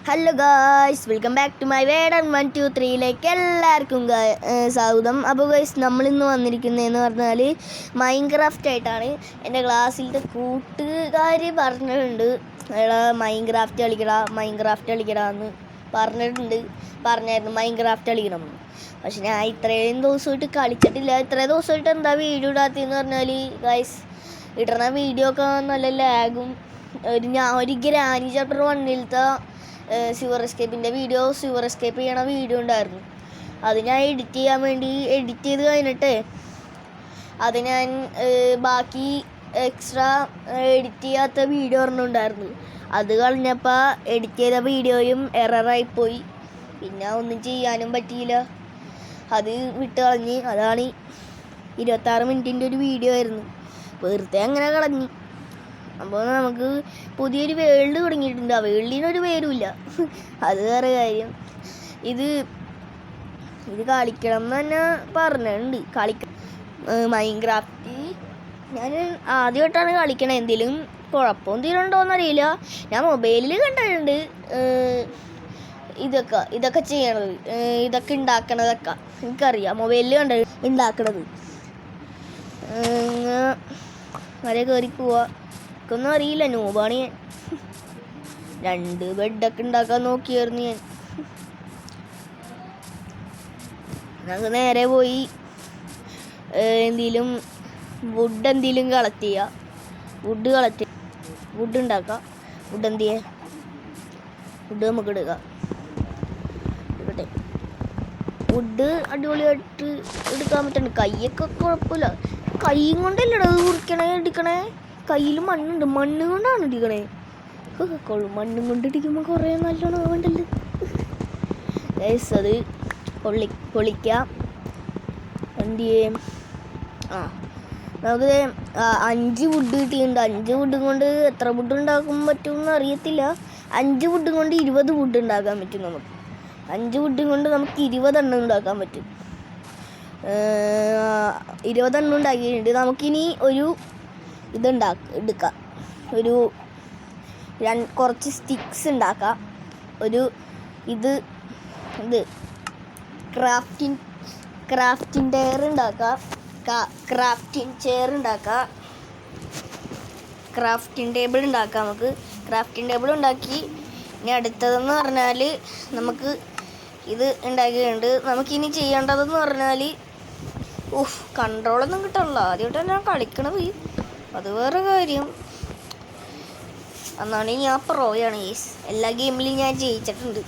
Hello guys, welcome back to my വേഡൻ 123ലേക്ക് എല്ലാവർക്കും സ്വാഗതം. അപ്പോൾ ഗായ്സ്, നമ്മളിന്ന് വന്നിരിക്കുന്നതെന്ന് പറഞ്ഞാൽ മൈൻക്രാഫ്റ്റ് ആയിട്ടാണ്. എൻ്റെ ക്ലാസ്സിലത്തെ കൂട്ടുകാർ പറഞ്ഞിട്ടുണ്ട്, മൈൻക്രാഫ്റ്റ് കളിക്കടാ എന്ന് പറഞ്ഞായിരുന്നു മൈൻക്രാഫ്റ്റ് കളിക്കണം. പക്ഷെ ഞാൻ ഇത്രയും ദിവസമായിട്ട് കളിച്ചിട്ടില്ല. ഇത്രയും ദിവസമായിട്ട് എന്താ വീഡിയോ ഇടാത്തതെന്ന് പറഞ്ഞാൽ ഗായ്സ്, ഇടണ വീഡിയോ ഒക്കെ നല്ല ലാഗും. ഒരു ഗ്രാനി ചാപ്റ്റർ 1-ലത്തെ സിവർ എസ്കേപ്പ് ചെയ്യണ വീഡിയോ ഉണ്ടായിരുന്നു. അത് ഞാൻ എഡിറ്റ് ചെയ്ത് കഴിഞ്ഞിട്ട് അത് ഞാൻ ബാക്കി എക്സ്ട്രാ എഡിറ്റ് ചെയ്യാത്ത വീഡിയോ ഒരെണ്ണമുണ്ടായിരുന്നു. അത് കളഞ്ഞപ്പോൾ എഡിറ്റ് ചെയ്ത വീഡിയോയും എററായിപ്പോയി. പിന്നെ ഒന്നും ചെയ്യാനും പറ്റിയില്ല, അത് വിട്ട് കളഞ്ഞ്. അതാണ് 26 മിനിറ്റിൻ്റെ ഒരു വീഡിയോ ആയിരുന്നു, വെറുതെ അങ്ങനെ കളഞ്ഞു. അപ്പോൾ നമുക്ക് പുതിയൊരു വേൾഡ് തുടങ്ങിയിട്ടുണ്ട്. ആ വേൾഡിനൊരു പേരുമില്ല, അത് വേറെ കാര്യം. ഇത് കളിക്കണം എന്ന് തന്നെ പറഞ്ഞിട്ടുണ്ട്. മൈൻക്രാഫ്റ്റ് ഞാൻ ആദ്യമായിട്ടാണ് കളിക്കണത്. എന്തെങ്കിലും കുഴപ്പം തീരുണ്ടോയെന്നറിയില്ല. ഞാൻ മൊബൈലിൽ കണ്ടിട്ടുണ്ട് ഇതൊക്കെ ചെയ്യണത്, ഇതൊക്കെ ഉണ്ടാക്കണതൊക്കെ എനിക്കറിയാം. മൊബൈലിൽ ഉണ്ടാക്കണത് വരെ കയറി പോവാ ഒന്നും അറിയില്ല, നൂബാണ് ഞാൻ. 2 ബെഡൊക്കെ ഉണ്ടാക്കാൻ നോക്കിയായിരുന്നു ഞാൻ. ഞങ്ങൾക്ക് നേരെ പോയി വുഡ് എന്തെങ്കിലും കളക്ട് ചെയ്യുക. വുഡ് ഉണ്ടാക്കാം. വുഡ് നമുക്ക് എടുക്കാം. വുഡ് അടിപൊളിയായിട്ട് എടുക്കാൻ പറ്റുന്നുണ്ട്. കൈയൊക്കെ കുഴപ്പമില്ല. കൈയും കൊണ്ടല്ലടാ എടുക്കണേ. കയ്യിൽ മണ്ണ് കൊണ്ടാണ് ഇടിക്കണേ. മണ്ണും കൊണ്ട് ഇടിക്കുമ്പോൾ കുറേ നല്ലോണം വേണ്ടല്ലോ. അത് പൊളിക്കാം. എന്ത് ചെയ്യും? നമുക്ക് 5 വുഡ് കിട്ടിയിട്ടുണ്ട്. 5 വുഡ് കൊണ്ട് എത്ര വുഡ് ഉണ്ടാക്കാൻ പറ്റുമെന്ന് അറിയത്തില്ല. 5 വുഡ് കൊണ്ട് 20 വുഡ് ഉണ്ടാക്കാൻ പറ്റും നമുക്ക്. 5 വുഡ് കൊണ്ട് നമുക്ക് 20 എണ്ണം ഉണ്ടാക്കാൻ പറ്റും. 20 എണ്ണം ഉണ്ടാക്കിയിട്ടുണ്ട്. നമുക്കിനി ഒരു എടുക്കാം. കുറച്ച് സ്റ്റിക്സ് ഉണ്ടാക്കാം. ക്രാഫ്റ്റിംഗ് ചെയർ ഉണ്ടാക്കാം. ക്രാഫ്റ്റിംഗ് ടേബിൾ ഉണ്ടാക്കാം നമുക്ക്. ക്രാഫ്റ്റിംഗ് ടേബിൾ ഉണ്ടാക്കി ഇനി അടുത്തതെന്ന് പറഞ്ഞാൽ നമുക്ക് ഇത് ഉണ്ടാക്കിയിട്ടുണ്ട്. നമുക്കിനി ചെയ്യേണ്ടതെന്ന് പറഞ്ഞാൽ കൺട്രോളൊന്നും കിട്ടണില്ല. ആദ്യമായിട്ടാണ് ഞാൻ കളിക്കണത്, അത് വേറെ കാര്യം. എന്നാണ് ഞാൻ പ്രോയാണ്. എല്ലാ ഗെയിമിലും ഞാൻ ജയിച്ചിട്ടുണ്ട്,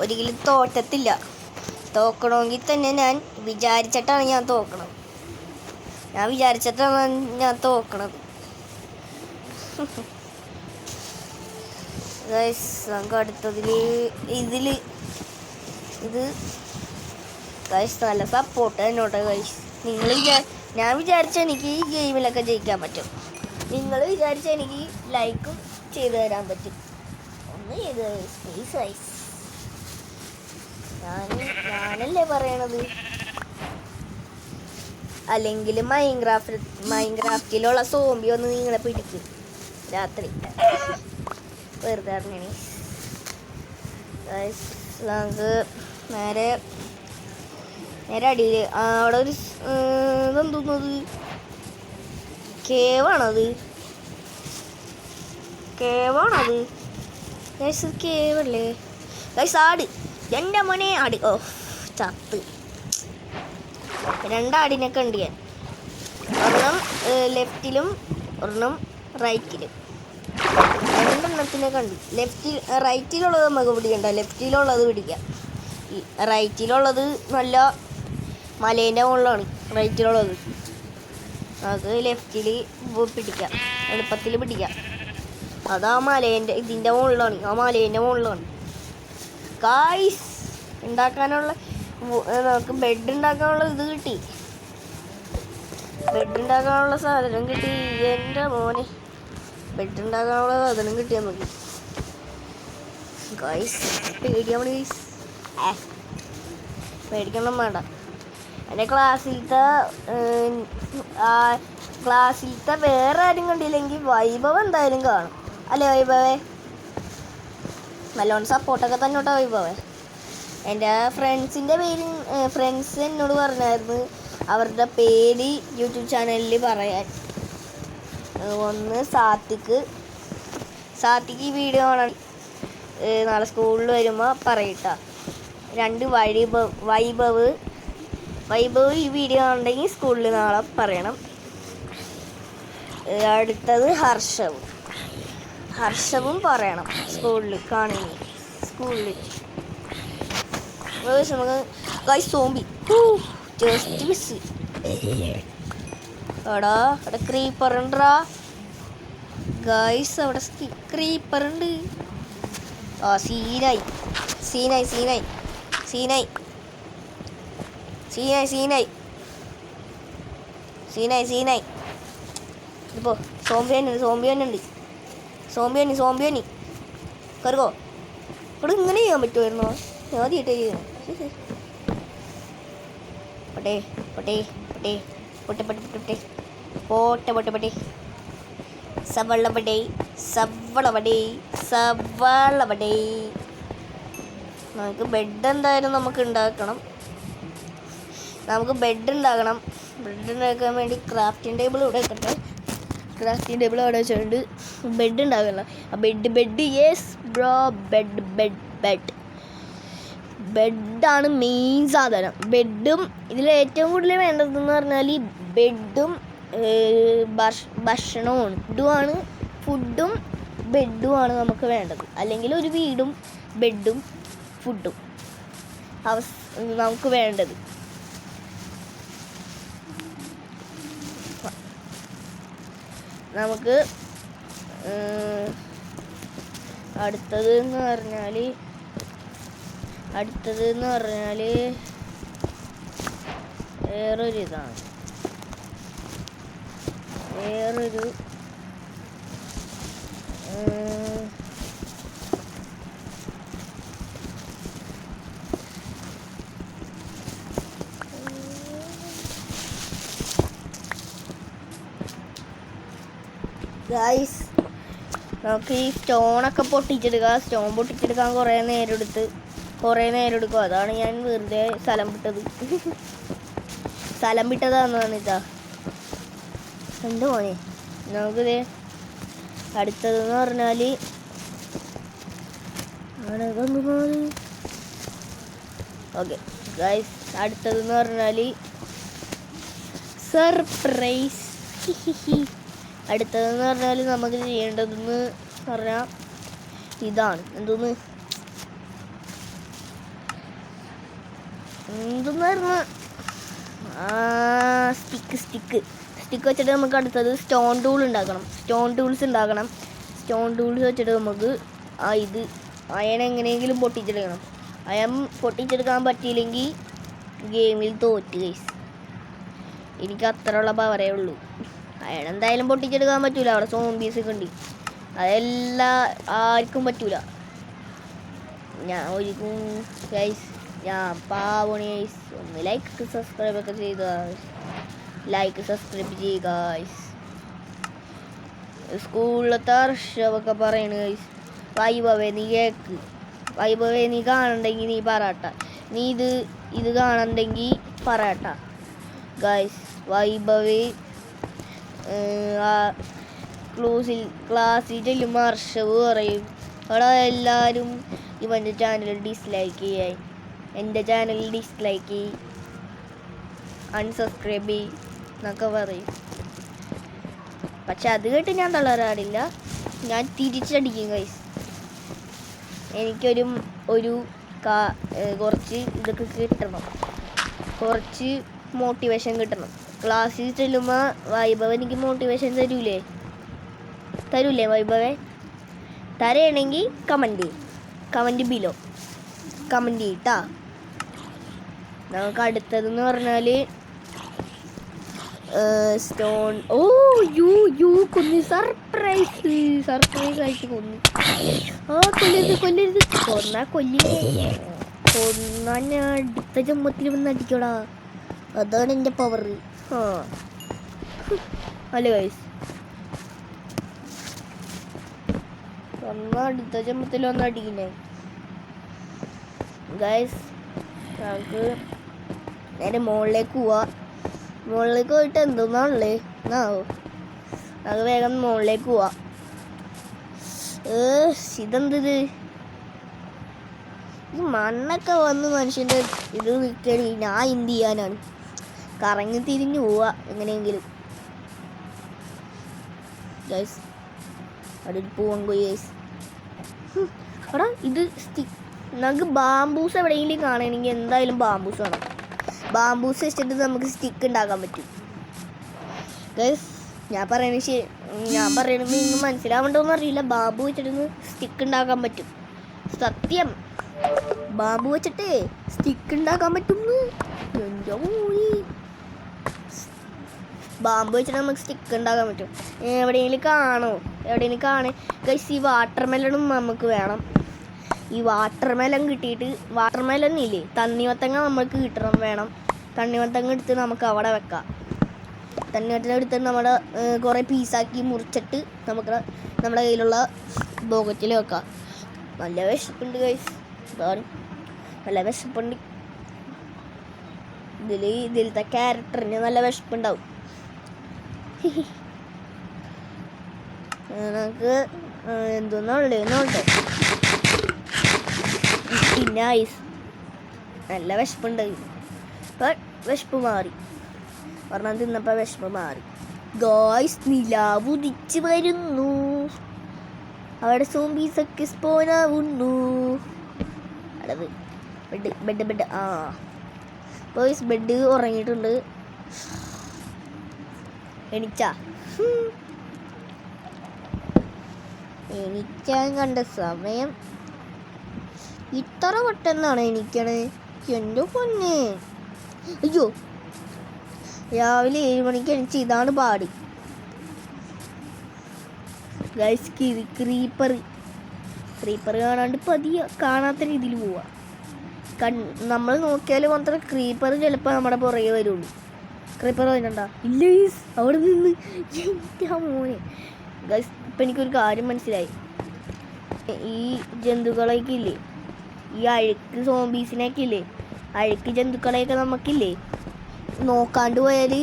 ഒരിക്കലും തോറ്റത്തില്ല. തോക്കണമെങ്കിൽ തന്നെ ഞാൻ വിചാരിച്ചിട്ടാണ് തോക്കണത്. നമുക്ക് അടുത്തതിൽ നല്ല സപ്പോർട്ട് എന്നോട്ടെ ഗൈസ്. ഞാൻ വിചാരിച്ച എനിക്ക് ഈ ഗെയിമിലൊക്കെ ജയിക്കാൻ പറ്റും. നിങ്ങൾ വിചാരിച്ച എനിക്ക് ലൈക്കും ചെയ്തു തരാൻ പറ്റും. ഒന്ന് ചെയ്ത് ഗൈസ്. ഞാനല്ലേ പറയണത്. അല്ലെങ്കിൽ മൈൻക്രാഫ്റ്റിലുള്ള സോംബി ഒന്ന് നിങ്ങളെ പിടിക്കും രാത്രി. വെറുതെ അറിഞ്ഞണി. നമുക്ക് നേരെ അടിയിൽ അവിടെ ഒരു ഇതെന്തോന്നത് കേവാണത്. കേവല്ലേ ഗൈസ്? ആട്, എൻ്റെ മോനെ ആട്. ചത്ത്. 2 ആടിനൊക്കെ ഉണ്ട് ഞാൻ. ഒരെണ്ണം ലെഫ്റ്റിലും ഒരെണ്ണം റൈറ്റിലും. 2 എണ്ണത്തിനൊക്കെ ഉണ്ട്. റൈറ്റിലുള്ളത് നമുക്ക് പിടിക്കണ്ട, ലെഫ്റ്റിലുള്ളത് പിടിക്കാം. റൈറ്റിലുള്ളത് നല്ല മലേൻ്റെ മുകളിലാണ്. റൈറ്റിലുള്ളത് നമുക്ക് ലെഫ്റ്റിൽ പിടിക്കാം, എളുപ്പത്തിൽ പിടിക്കാം. അതാ ഇതിൻ്റെ മുകളിലാണ്. ആ മലേൻ്റെ മുകളിലാണ് ഗായ്സ്. നമുക്ക് ബെഡ് ഉണ്ടാക്കാനുള്ള കിട്ടി. സാധനം കിട്ടി. എൻ്റെ മോനെ, ബെഡ് ഉണ്ടാക്കാനുള്ള സാധനം കിട്ടി നമുക്ക് ഗായ്സ്. പേടിക്കണം വേണ്ട. എൻ്റെ ക്ലാസ്സിലത്തെ വേറെ ആരും കണ്ടില്ലെങ്കിൽ വൈഭവ് എന്തായാലും കാണും. അല്ലേ വൈഭവേ? നല്ലോണം സപ്പോർട്ടൊക്കെ തന്നെ കേട്ടോ വൈഭവേ. എൻ്റെ ഫ്രണ്ട്സ് എന്നോട് പറഞ്ഞായിരുന്നു അവരുടെ പേര് യൂട്യൂബ് ചാനലിൽ പറയാൻ. ഒന്ന് സാത്വിക് ഈ വീഡിയോ കാണാൻ നാളെ സ്കൂളിൽ വരുമ്പോൾ പറയട്ടാ. 2 വൈഭവ് ഈ വീഡിയോ കാണുന്നുണ്ടെങ്കിൽ സ്കൂളിൽ നാളെ പറയണം. അടുത്തത് ഹർഷവും പറയണം സ്കൂളിൽ കാണുന്നു. നമുക്ക് ഗൈസ് സോംബി ജസ്റ്റ് മിസ്. എടാ ക്രീപ്പർ ഉണ്ടാ ഗൈസ്, അവിടെ ക്രീപ്പർ ഉണ്ട്. ആ സീനായി. ഇപ്പോൾ സോംബി കറുകോ ഇവിടെ ഇങ്ങനെ ചെയ്യാൻ പറ്റുമായിരുന്നോ? ഞാൻ ആദ്യമായിട്ട് ചെയ്യണം. പൊട്ടെ സവളവടേ. നമുക്ക് ബെഡ് എന്തായാലും ഉണ്ടാക്കണം. ബ്രെഡ് ഉണ്ടാക്കാൻ വേണ്ടി ക്രാഫ്റ്റിംഗ് ടേബിൾ ഇവിടെ വെക്കട്ടെ. ക്രാഫ്റ്റിംഗ് ടേബിൾ അവിടെ വെച്ചിട്ടുണ്ട്. ബെഡ് ഉണ്ടാകണം. Bed yes bro. ബെഡാണ് മെയിൻ സാധനം. ബെഡും ഇതിൽ ഏറ്റവും കൂടുതൽ വേണ്ടതെന്ന് പറഞ്ഞാൽ ഈ ബെഡും ഭക്ഷണവും ഫുഡും ബെഡുമാണ് നമുക്ക് വേണ്ടത്. അല്ലെങ്കിൽ ഒരു വീടും ബെഡും ഫുഡും നമുക്ക് വേണ്ടത്. നമുക്ക് അടുത്തത് എന്ന് പറഞ്ഞാൽ വേറൊരു ഗൈസ്, നമുക്ക് ഈ സ്റ്റോണൊക്കെ പൊട്ടിച്ചെടുക്കാൻ കുറേ നേരം എടുക്കും. അതാണ് ഞാൻ വെറുതെ സ്ഥലം വിട്ടതാണെന്നാണ് ഇതാ എൻ്റെ മോനെ. നമുക്കിത് അടുത്തതെന്ന് പറഞ്ഞാൽ ഓക്കെ ഗൈസ്, അടുത്തതെന്ന് പറഞ്ഞാൽ സർപ്രൈസ്. അടുത്തതെന്ന് പറഞ്ഞാൽ നമുക്ക് ചെയ്യേണ്ടതെന്ന് പറഞ്ഞാൽ ഇതാണ്. എന്തെന്നായിരുന്നു സ്റ്റിക്ക് വെച്ചിട്ട് നമുക്ക് അടുത്തത് സ്റ്റോൺ ടൂൾസ് ഉണ്ടാക്കണം. സ്റ്റോൺ ടൂൾസ് വെച്ചിട്ട് നമുക്ക് ഇത് അയൺ എങ്ങനെയെങ്കിലും പൊട്ടിച്ചെടുക്കണം. അയൺ പൊട്ടിച്ചെടുക്കാൻ പറ്റിയില്ലെങ്കിൽ ഗെയിമിൽ തോറ്റ് ഗൈസ്. എനിക്ക് അത്രയുള്ള പവറേ ഉള്ളൂ. അയൺ എന്തായാലും പൊട്ടിച്ചെടുക്കാൻ പറ്റൂല. അവിടെ സോംബീസൊക്കെ ഉണ്ട്. ആർക്കും പറ്റൂല. ഞാൻ പാവണി ഗൈസ്. ഒന്ന് സബ്സ്ക്രൈബ് ചെയ്യുക ഗൈസ്. സ്കൂളിലത്തെ ഹർഷവൊക്കെ പറയണ ഗൈസ്, വൈഭവേ നീ കേക്ക്. വൈഭവേ നീ കാണണ്ടെങ്കിൽ നീ പറയട്ട. നീ ഇത് കാണണ്ടെങ്കിൽ പറയട്ട ഗൈസ്. വൈഭവേ ക്ലാസ്സിൽ ചെല്ലുമ്പോൾ ഹർഷവ് പറയും, അവിടെ എല്ലാവരും ഇവൻ്റെ ചാനൽ ഡിസ്ലൈക്ക് ചെയ്യാൻ, എൻ്റെ ചാനൽ ഡിസ്ലൈക്ക് അൺസബ്സ്ക്രൈബ് എന്നൊക്കെ പറയും. പക്ഷെ അത് കേട്ട് ഞാൻ തളരാറില്ല. ഞാൻ തിരിച്ചടിക്കും ഗൈസ്. എനിക്കൊരു കുറച്ച് ഇതൊക്കെ കിട്ടണം. കുറച്ച് മോട്ടിവേഷൻ കിട്ടണം. ക്ലാസ്സിൽ ചെല്ലുമ്പോൾ വൈഭവ് എനിക്ക് മോട്ടിവേഷൻ തരൂലേ വൈഭവേ? തരയാണെങ്കിൽ കമൻറ്റ് ബിലോ കമൻറ്റ് ചെയ്യട്ടാ. നമുക്ക് അടുത്തതെന്ന് പറഞ്ഞാൽ സ്റ്റോൺ. കൊന്നു. സർപ്രൈസ് ആയിട്ട് കൊന്നു. കൊല്ലരുത്. കൊന്നാ ഞാൻ അടുത്ത ജന്മത്തിൽ വന്ന് അടിക്കടാ. അതാണ് എൻ്റെ പവർ. അല്ല ഗൈസ്, അടുത്ത ജന്മത്തിൽ വന്ന് അടിക്കുന്നേ. ഗൈസ് നമുക്ക് നേരെ മുകളിലേക്ക് പോവാം. മുകളിലേക്ക് പോയിട്ട് എന്തോന്നാണല്ലേ എന്നാവോ. നമുക്ക് വേഗം മുകളിലേക്ക് പോവാം. ഇതെന്തത്? ഈ മണ്ണൊക്കെ വന്ന് മനുഷ്യൻ്റെ ഇത് വിൽക്കണി. ഞാൻ എന്ത് ചെയ്യാനാണ്? കറങ്ങി തിരിഞ്ഞു പോവാ എങ്ങനെയെങ്കിലും. ഗൈസ് അവിടെ പോവാൻ പോയി ഗൈസ്. എടാ ഇത് നമുക്ക് ബാംബൂസ് എവിടെയെങ്കിലും കാണണമെങ്കിൽ എന്തായാലും ബാംബൂസ് വേണം. ബാംബൂസ് വെച്ചിട്ട് നമുക്ക് സ്റ്റിക്ക് ഉണ്ടാക്കാൻ പറ്റും. ഗൈസ് ഞാൻ പറയണത് ഇന്ന് മനസ്സിലാവണ്ടോന്ന് അറിയില്ല. ബാംബു വെച്ചിട്ട് സ്റ്റിക്ക് ഉണ്ടാക്കാൻ പറ്റും. സത്യം, ബാംബു വെച്ചിട്ട് സ്റ്റിക്ക് ഉണ്ടാക്കാൻ പറ്റും. എൻ്റെ മോനെ, ബാംബു വെച്ചിട്ട് നമുക്ക് സ്റ്റിക്ക് ഉണ്ടാക്കാൻ പറ്റും. എവിടെയെങ്കിലും കാണേ ഗൈസ്. ഈ വാട്ടർ മെലണും നമുക്ക് വേണം. ഈ വാട്ടർ മെലൺ കിട്ടിയിട്ട്, വാട്ടർ മെലൺ ഇല്ലേ, തണ്ണിമത്തങ്ങ നമുക്ക് വേണം. തണ്ണിമത്തങ്ങ എടുത്ത് നമുക്ക് അവിടെ വെക്കാം. തണ്ണിമത്തങ്ങ എടുത്ത് നമ്മുടെ കുറേ പീസാക്കി മുറിച്ചിട്ട് നമുക്ക് നമ്മുടെ കയ്യിലുള്ള ബോക്കറ്റിൽ വെക്കാം. നല്ല വിശപ്പുണ്ട് ഗൈസ്. അതാണ് നല്ല വിശപ്പുണ്ട്. ഇതിലത്തെ ക്യാരക്ടറിന് നല്ല വിശപ്പുണ്ടാവും. നമുക്ക് എന്തോന്നുള്ളേ നോട്ടെ. പിന്നെ ഐസ് നല്ല വിശപ്പുണ്ടായി. ഇപ്പം വിശപ്പ് മാറി. പറഞ്ഞാൽ തിന്നപ്പോൾ വിശപ്പ് മാറി. ഗായ്സ് നിലാവ് ഉദിച്ച് വരുന്നു. അവിടെ സോംബീസൊക്കെ സ്പോനാവുന്നു. അടത് ബെഡ് ആ ഗായ്സ് ബെഡ് ഉറങ്ങിയിട്ടുണ്ട്. എണിക്കാൻ കണ്ട സമയം ഇത്ര പെട്ടെന്നാണ് എണിക്കണേ. എൻ്റെ പൊന്നെ, അയ്യോ രാവിലെ 7 മണിക്ക് എണിച്ച് ഇതാണ് പാട്. ഗൈസ് ക്രീപ്പർ കാണാണ്ട് കാണാത്ത രീതിയിൽ പോവാ. നമ്മൾ നോക്കിയാൽ മാത്രം ക്രീപ്പർ ചിലപ്പോൾ നമ്മുടെ പുറകെ വരുള്ളൂ. ക്രീപ്പർ വരുന്നുണ്ടാ? ഇല്ല ഗൈസ്, അവിടെ നിന്ന് എൻ്റെ മോനെ. ഗൈസ് ഇപ്പം എനിക്കൊരു കാര്യം മനസ്സിലായി. ഈ ജന്തുക്കളൊക്കെ ഇല്ലേ, ഈ അഴുക്ക് സോംബീസിനൊക്കെ ഇല്ലേ, അഴുക്ക് ജന്തുക്കളെയൊക്കെ നമുക്കില്ലേ നോക്കാണ്ട് പോയാൽ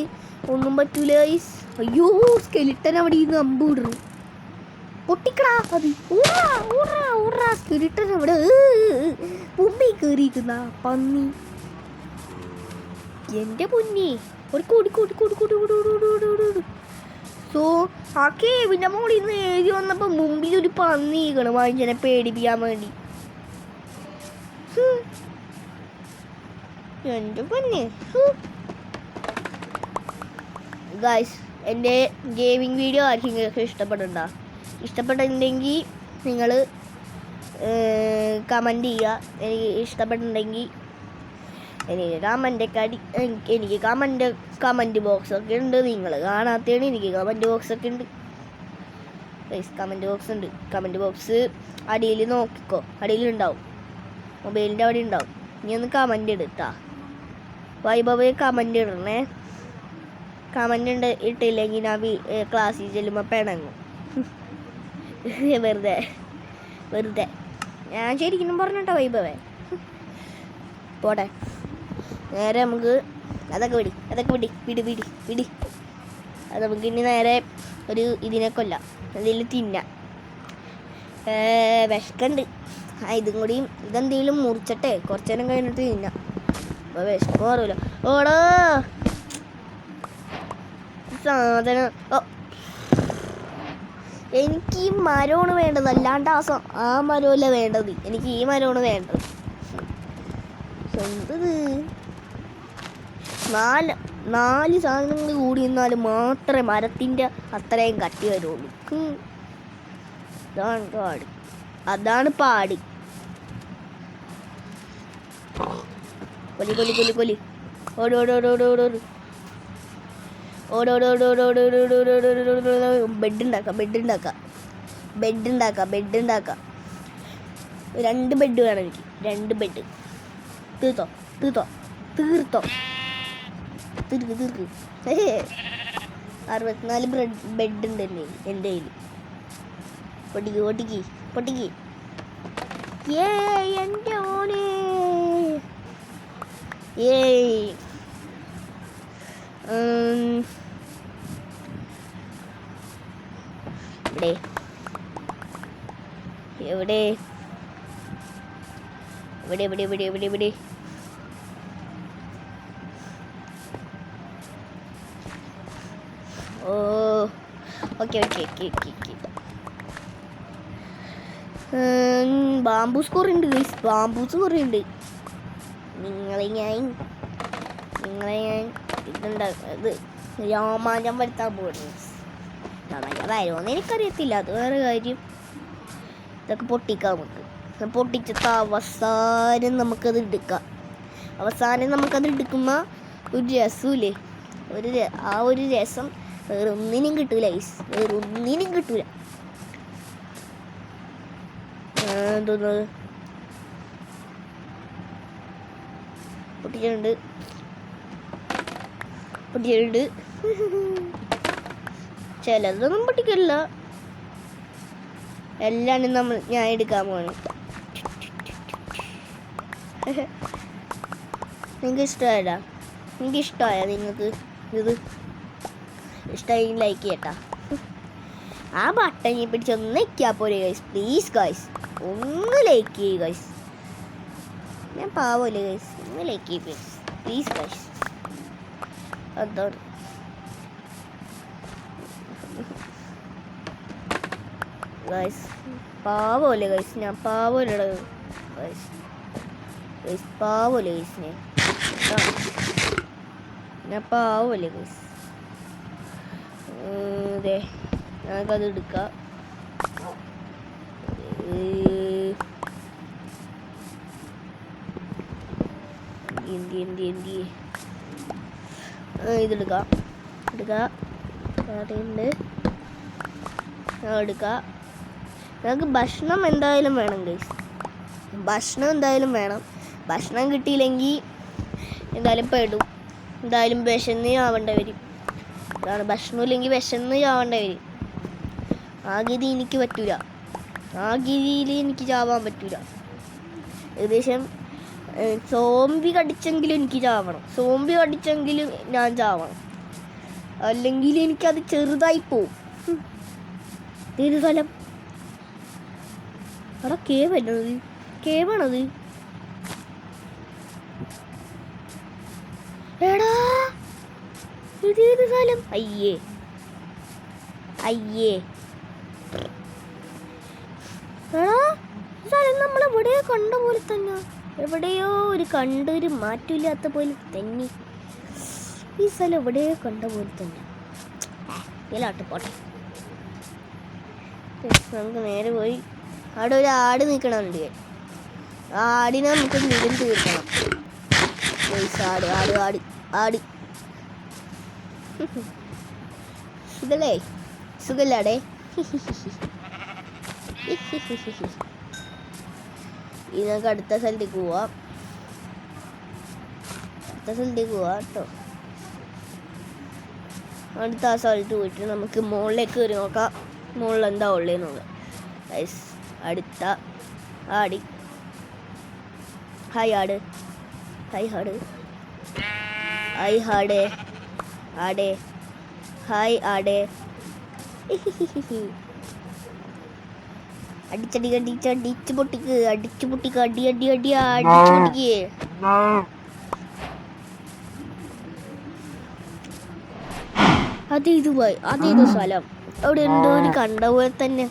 ഒന്നും പറ്റൂല ഗൈസ്. അയ്യോ സ്കെലിട്ടൻ അവിടെ നിന്ന് അമ്പ് വിടുന്നു. പൊട്ടിക്കടാ അത്. സ്കെലിട്ടൻ അവിടെ മുമ്പിൽ കയറിയിരിക്കുന്ന പന്നി. എൻ്റെ പൊന്നി സോ ആ കേവിൻ്റെ മോളിൽ നിന്ന് എഴുതി വന്നപ്പോൾ മുമ്പിൽ ഒരു പന്നി ഇരിക്കണം മനുഷ്യനെ പേടിപ്പിക്കാൻ വേണ്ടി. എൻ്റെ പൊന്നെ. ഗൈസ് എൻ്റെ ഗെയിമിംഗ് വീഡിയോ ആർക്കെങ്കിലും ഇഷ്ടപ്പെട്ടിട്ടുണ്ടെങ്കിൽ നിങ്ങൾ കമൻറ്റ് ചെയ്യുക. എനിക്ക് ഇഷ്ടപ്പെട്ടിട്ടുണ്ടെങ്കിൽ എനിക്ക് കമൻറ്റ് ബോക്സൊക്കെ ഉണ്ട്. നിങ്ങൾ കാണാത്തതാണ്. എനിക്ക് കമൻറ്റ് ബോക്സൊക്കെ ഉണ്ട് ഗൈസ്. കമൻറ്റ് ബോക്സ് അടിയിൽ നോക്കിക്കോ, അടിയിലുണ്ടാവും, മൊബൈലിൻ്റെ അവിടെ ഉണ്ടാവും. ഇനി ഒന്ന് കമൻറ്റ് ഇട്ടാ വൈഭവ കമൻറ്റ് ഇടണേ. കമൻറ്റ് ഇട്ടില്ലെങ്കിൽ ഞാൻ ക്ലാസ്സിൽ ചെല്ലുമ്പോൾ പിണങ്ങും. വെറുതെ ഞാൻ ശരിക്കും പറഞ്ഞിട്ടോ വൈഭവേ. പോട്ടെ, നേരെ നമുക്ക് അതൊക്കെ വിടി. അത് നമുക്ക് ഇനി നേരെ ഒരു ഇതിനെ കൊല്ലാം, അതിൽ തിന്നാം. വിശക്കുണ്ട്. ഇതെന്തെങ്കിലും മുറിച്ചട്ടെ കുറച്ച് നേരം കഴിഞ്ഞിട്ട് തിന്നാം. അപ്പോൾ വിശപ്പ് മാറില്ല. ഓടോ സാധനം. എനിക്ക് ഈ മരമാണ് വേണ്ടത്, അല്ലാണ്ട് ആ മരമല്ല വേണ്ടത്. എനിക്ക് ഈ മരമാണ് വേണ്ടത്. എന്തത്? 4 സാധനങ്ങൾ കൂടി നിന്നാൽ മാത്രമേ മരത്തിൻ്റെ അത്രയും കട്ടി വരുള്ളൂ. അതാണ് പാട്. കൊലി ബെഡ് ഉണ്ടാക്കാം. 2 ബെഡ് വേണം എനിക്ക്. 2 ബെഡ് തീർത്തോ. 64 ബെഡ് ഉണ്ട് എൻ്റെ കയ്യിൽ. പൊട്ടിക്ക്. എൻ്റെ ഓനെ ഏയ് ഇവിടെ എവിടെ എവിടെ എവിടെ എവിടെ എവിടെ എവിടെ oh okay okay okay okay okay bamboos കുറേ ഉണ്ട് ഗൈസ്. ബാംബൂസ് കുറേ ഉണ്ട്. നിങ്ങളെ ഞാൻ ഇത് രോമാഞ്ചം വരുത്താൻ പോകുന്നു. രോമാഞ്ചം വരുമോന്ന് എനിക്കറിയത്തില്ല, അത് വേറെ കാര്യം. ഇതൊക്കെ പൊട്ടിക്കാം നമുക്ക്. പൊട്ടിച്ചിട്ട് അവസാനം നമുക്കത് എടുക്കാം. അവസാനം നമുക്കത് എടുക്കുമ്പോൾ ഒരു രസമില്ലേ, ആ ഒരു രസം വേറൊന്നിനും കിട്ടൂല ഗൈസ്, വേറൊന്നിനും കിട്ടൂല. എന്തോന്നത് പൊട്ടിച്ചിട്ടുണ്ട് ചിലതൊന്നും പൊട്ടിക്കില്ല, എല്ലാം ഞാൻ എടുക്കാൻ പോണു. നിങ്ങൾക്ക് ഇഷ്ടമായതാ? നിങ്ങൾക്ക് ഇഷ്ടമായ? നിങ്ങൾക്ക് ഇത് ഇഷ്ടമായി ലൈക്ക് ചെയ്യട്ടാ. ആ ബട്ടൺ പിടിച്ചൊന്ന് നിൽക്കാൻ പോലെ ഗൈസ്, പ്ലീസ് ഗൈസ് ഒന്ന് ലൈക്ക് ചെയ്യ് ഗൈസ്. ഞാൻ പാവല്ലേ ഗൈസ്, ഒന്ന് ലൈക്ക് ചെയ്യ് പ്ലീസ് ഗൈസ്. അതാണ് ഗൈസ്, പാവല്ലേ ഗൈസ്, ഞാൻ പാവല്ലേ ഗൈസ്, പാവല്ലേ ഗൈസ്, ഞാൻ പാവല്ലേ ഗൈസ്. അതെ, ഞങ്ങൾക്കത് എടുക്കാം. ഇതെടുക്കാം എടുക്കാം. ഞങ്ങൾക്ക് ഭക്ഷണം എന്തായാലും വേണം ഗൈസ്, ഭക്ഷണം എന്തായാലും വേണം. ഭക്ഷണം കിട്ടിയില്ലെങ്കിൽ എന്തായാലും പെടും, എന്തായാലും വിശന്ന് ചാവേണ്ട വരും. അതാണ്, ഭക്ഷണം ഇല്ലെങ്കിൽ വിശന്ന് ചാവേണ്ട വരും. ആ ഗതി എനിക്ക് പറ്റൂല, ആ ഗതിയിൽ എനിക്ക് ചാവാൻ പറ്റൂല. ഏകദേശം സോംബി കടിച്ചെങ്കിലും എനിക്ക് ചാവണം, സോംബി കടിച്ചെങ്കിലും ഞാൻ ചാവണം, അല്ലെങ്കിൽ എനിക്കത് ചെറുതായി പോവും. ഏത് സ്ഥലം? അവിടെ കേവല്ലത്, കേവാണത്. എടാ ഇതേത് സ്ഥലം? അയ്യേ എടാ സ്ഥലം നമ്മളെവിടെയോ കണ്ട പോലെ തന്നെ, എവിടെയോ കണ്ടൊരു മാറ്റമില്ലാത്ത പോലെ തന്നെ. ഈ സ്ഥലം എവിടെയോ കണ്ട പോലെ തന്നെ. ഇതിലാട്ട് പോട്ടെ, നമുക്ക് നേരെ പോയി. അവിടെ ഒരു ആട് നിൽക്കണുണ്ട്, ആടിനെ നമുക്ക് നിലം തീർക്കണം. ആട് ആട് ആട് ആട് സുഖല്ലേ? സുഖല്ലാടേ? ഇത് നമുക്ക് അടുത്ത സ്ഥലത്തേക്ക് പോവാം, കേട്ടോ. അടുത്ത ആ സ്ഥലത്ത് പോയിട്ട് നമുക്ക് മുകളിലേക്ക് കയറി നോക്കാം, മുകളിൽ എന്താ ഉള്ളതെന്നുള്ളത്. അടുത്ത ആടി. ഹായ് ആട്, ഹായ് ആട്, ഹായ് ആടേ, ആടേ, ഹായ് ആടേ. അടിച്ച് പൊട്ടിക്ക്, അടി അടി അടി അടിച്ച് പൊട്ടിക്ക്. അതേത് സ്ഥലം? അവിടെ എന്തോ ഒരു കണ്ട പോലെ തന്നെ,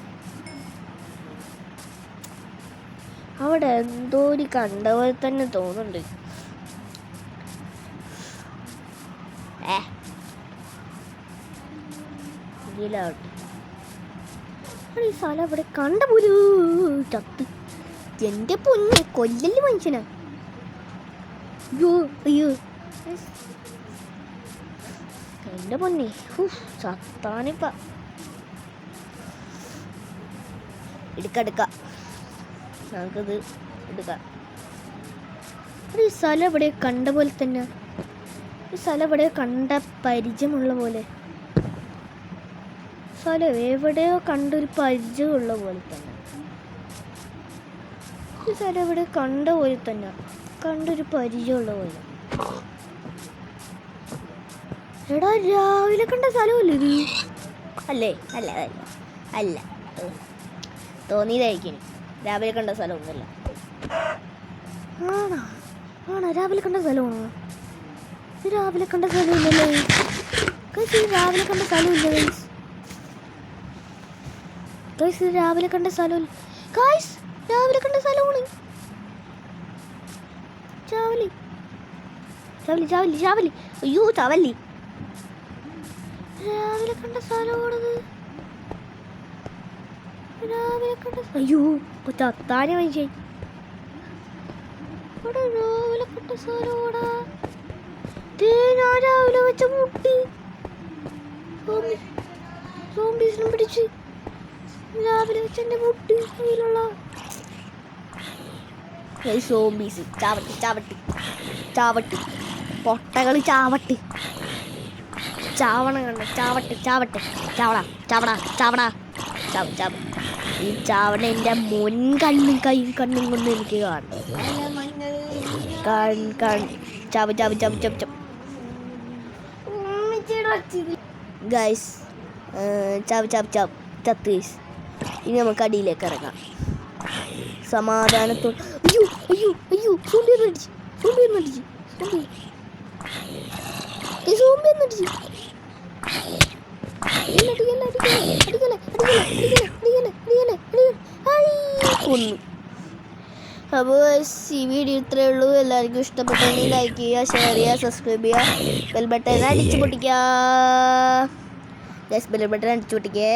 അവിടെ എന്തോ ഒരു കണ്ട പോലെ തന്നെ തോന്നുന്നുണ്ട്. ഈ സ്ഥലം അവിടെ കണ്ട പോലൂ. ചത്ത് എന്റെ പൊന്നെ, കൊല്ലല് മനുഷ്യനാ. അയ്യോ എന്റെ പൊന്നെ, ചത്താനിപ്പ. എടുക്കാം, നമുക്കിത് എടുക്കാം. ഈ സ്ഥലം ഇവിടെ കണ്ട പോലെ തന്നെ, ഈ സ്ഥലം ഇവിടെ കണ്ട പരിചയമുള്ള പോലെ, സ്ഥലം എവിടെയോ കണ്ടൊരു പരിചയമുള്ള പോലെ തന്നെ. ഈ സ്ഥലം ഇവിടെ കണ്ട പോലെ തന്നെ, കണ്ടൊരു പരിചയമുള്ള പോലെ. എടാ രാവിലെ കണ്ട സ്ഥലമല്ലേ ഇത്? അല്ലേ? അല്ല അല്ല അല്ല തോന്നിയതായിരിക്കും. രാവിലെ കണ്ട സ്ഥലമൊന്നുമല്ല. ആണോ? ആണോ? രാവിലെ കണ്ട സ്ഥലമാണോ? ഇത് രാവിലെ കണ്ട സ്ഥലമില്ലല്ലേ? രാവിലെ കണ്ട സ്ഥലമില്ല ഗൈസ്. ഇത് രാവിലെ കണ്ട സ്ഥലമില്ല ഗൈസ്. രാവിലെ കണ്ട സ്ഥലമാണ്. ചാവലി ചാവലി ചാവലി ചാവലി. അയ്യോ ചാവലി. രാവിലെ കണ്ട സ്ഥലമാണത്. രാവിലെ കണ്ട അയ്യോ ചത്താനെ മനുഷ്യൻ. ഇവിടെ രാവിലെ കണ്ട സ്ഥലമാടാ. ഞാൻ രാവിലെ വെച്ച മുട്ടി സോംബീസിനും പിടിച്ച് രാവിലെ വെച്ച എൻ്റെ മുട്ടി കയ്യിലുള്ള സോംബീസ്. ചാവട്ട് ചാവട്ട് ചാവട്ട് പൊട്ടകൾ ചാവട്ട്. ചാവണ കണ്ട ചാവട്ട് ചാവട്ടെ ചാവട ചാവട ചാവട ചാവ് ചാവ്. ഈ ചാവണ എൻ്റെ മുൻകണ്ണും കൈ കണ്ണും കൊണ്ട് എനിക്ക് കാണും. ചാവ് ചാവ് ചാവ് ചാവ് ചാവ് ഗൈസ്. ചാവ് ചാവ് ചാവ് ചത്ത് ഗൈസ്. ഇനി നമുക്ക് അടിയിലേക്ക് ഇറങ്ങാം സമാധാനത്തോട്. അയ്യോ അയ്യോ അയ്യോ സോംബി ഒന്നടിച്ച് സോംബി ഒന്നടിച്ച് സോംബി ഒന്നടിച്ച്. അപ്പോൾ ഈ വീഡിയോ ഇത്രയേ ഉള്ളൂ. എല്ലാവർക്കും ഇഷ്ടപ്പെട്ടെങ്കിൽ ലൈക്ക് ചെയ്യുക, ഷെയർ ചെയ്യുക, സബ്സ്ക്രൈബ് ചെയ്യുക, ബെൽ ബട്ടൺ അടിച്ചു പൊട്ടിക്കുക. ബെൽ ബട്ടൺ അടിച്ചു പൊട്ടിക്കേ.